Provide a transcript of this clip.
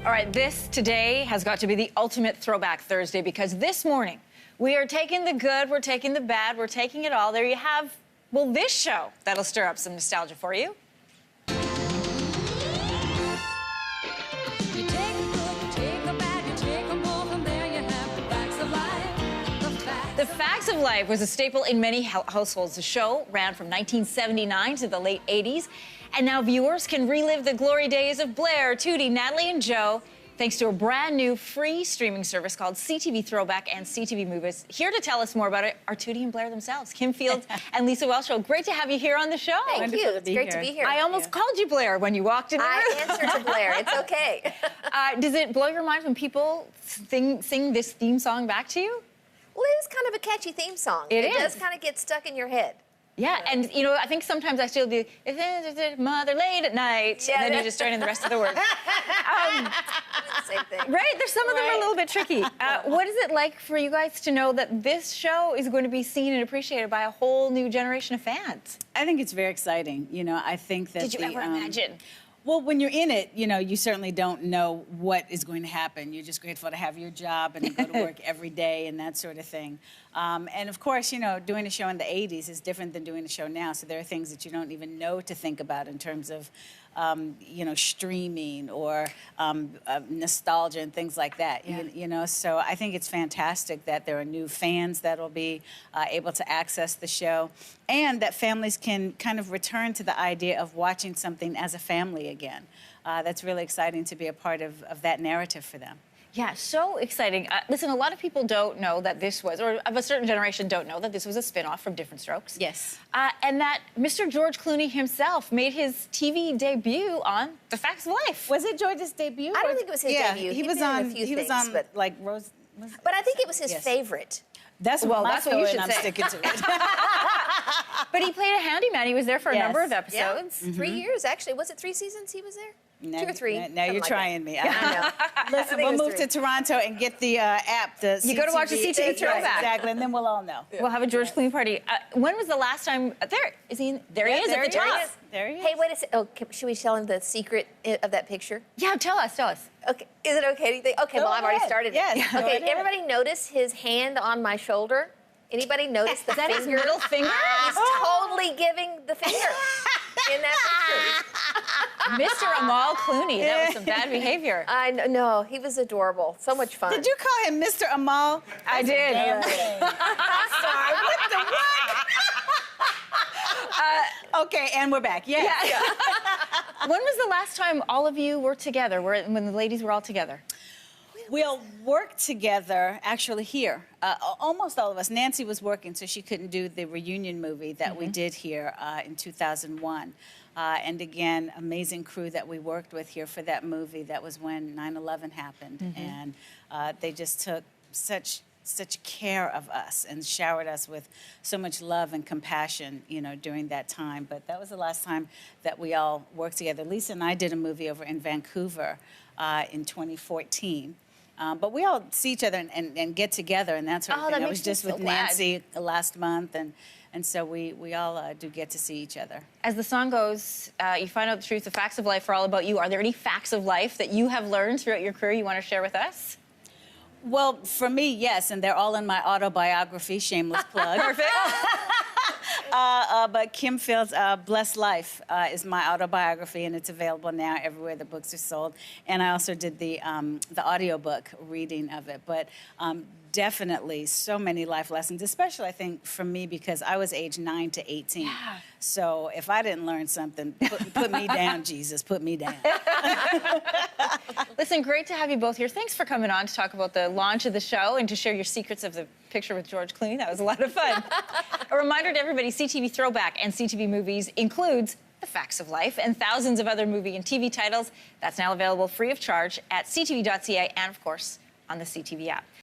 All right, this today has got to be the ultimate throwback Thursday because this morning we are taking the good, we're taking the bad, we're taking it all. There you have, well, this show that'll stir up some nostalgia for you. The Facts of Life was a staple in many households. The show ran from 1979 to the late 80s, and now viewers can relive the glory days of Blair, Tootie, Natalie, and Joe thanks to a brand new free streaming service called CTV Throwback and CTV Movies. Here to tell us more about it are Tootie and Blair themselves, Kim Fields and Lisa Whelchel. Great to have you here on the show. Thank you. It's great to be here. I almost called you Blair when you walked in the room. I answered to Blair. It's okay. Does it blow your mind when people sing this theme song back to you? Well, it is kind of a catchy theme song. It is. Does kind of get stuck in your head. Yeah, and you know, I think sometimes I still do, mother late at night, Yeah, and then you just join in the rest of the words. Same thing. Right, there's some of them are a little bit tricky. What is it like for you guys to know that this show is going to be seen and appreciated by a whole new generation of fans? I think it's very exciting. You know, I think that Did you ever imagine? Well, when you're in it, you know, you certainly don't know what is going to happen. You're just grateful to have your job and go to work every day and that sort of thing. And of course, you know, doing a show in the 80s is different than doing a show now. So there are things that you don't even know to think about in terms of, you know, streaming or nostalgia and things like that. Yeah. You know, so I think it's fantastic that there are new fans that will be able to access the show, and that families can kind of return to the idea of watching something as a family again. That's really exciting to be a part of that narrative for them. Yeah, so exciting. Listen, a lot of people don't know that this was, or of a certain generation don't know that this was a spin-off from Different Strokes. Yes. And that Mr. George Clooney himself made his TV debut on The Facts of Life. Was it George's debut? I don't think it was his debut. He He'd was been in on. a few He was things, on but like Rose. I think it was his Yes. favorite. That's Well, my that's what you story, should and I'm say. sticking to it. But he played a handyman. He was there for a Yes. number of Yeah. episodes. 3 years, actually. Was it 3 seasons he was there? Now, 2 or 3. Now something you're like trying me. I know. Listen, I think we'll it was move 3. to Toronto and get the app. The You go to watch the CTV Right, Throwback. exactly, and then we'll all know. We'll have a George Clooney party. When was the last time? There is he. There he is there at the he top. is. There he is. Hey, wait a second. Oh, should we tell him the secret of that picture? Yeah, tell us. Okay. Is it okay? Do you think? Okay, Go well, I've already ahead. started it. Yes, go Okay, ahead. everybody notice his hand on my shoulder? Anybody notice the Is that his finger? middle finger? He's totally giving the finger in that Mr. Amal Clooney. That was some bad behavior. picture. I know. He was adorable. So much fun. Did you call him Mr. Amal? I did. Damn thing. I'm sorry. What the what? Okay, and we're back. Yes. Yeah. When was the last time all of you were together? When the ladies were all together? We'll work together, actually, here. Almost all of us. Nancy was working, so she couldn't do the reunion movie that we did here in 2001. And again, amazing crew that we worked with here for that movie. That was when 9/11 happened. And they just took such care of us and showered us with so much love and compassion, you know, during that time. But that was the last time that we all worked together. Lisa and I did a movie over in Vancouver in 2014. But we all see each other and get together and that sort of Oh, thing. that I was makes me just so with glad. Nancy last month, and so we all do get to see each other. As the song goes, you find out the truth. The facts of life are all about you. Are there any facts of life that you have learned throughout your career you want to share with us? Well, for me, yes, and they're all in my autobiography, shameless plug. Perfect. But Kim Fields' Blessed Life is my autobiography, and it's available now everywhere the books are sold. And I also did the audiobook reading of it. But definitely so many life lessons, especially, I think, for me, because I was age 9 to 18. Yeah. So if I didn't learn something, put me down, Jesus, put me down. Listen, great to have you both here. Thanks for coming on to talk about the launch of the show and to share your secrets of the picture with George Clooney. That was a lot of fun. A reminder to everybody, CTV Throwback and CTV Movies includes The Facts of Life and thousands of other movie and TV titles. That's now available free of charge at ctv.ca and, of course, on the CTV app.